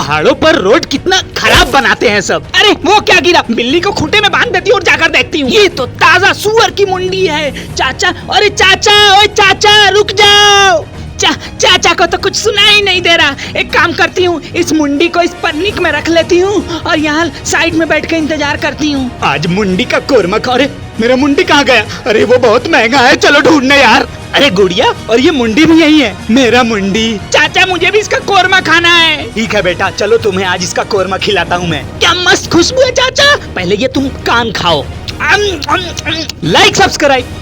पहाड़ों पर रोड कितना खराब बनाते हैं सब। अरे वो क्या गिरा, बिल्ली को खूंटे में बांध देती हूँ और जाकर देखती हूँ। ये तो ताजा सुअर की मुंडी है। चाचा, अरे चाचा, ओए चाचा रुक जाओ। चाचा को तो कुछ सुना ही नहीं दे रहा। एक काम करती हूँ, इस मुंडी को इस पन्नीक में रख लेती हूँ और यहाँ साइड में बैठ के इंतजार करती हूँ। आज मुंडी का कोरमा खा। अरे मेरा मुंडी कहाँ गया? अरे वो बहुत महंगा है, चलो ढूंढने यार। अरे गुड़िया, और ये मुंडी भी यही है, मेरा मुंडी। चाचा मुझे भी इसका कोरमा खाना है। ठीक है बेटा, चलो तुम्हें आज इसका कोरमा खिलाता हूँ मैं। क्या मस्त खुशबू है चाचा। पहले ये तुम कान खाओ। Like subscribe.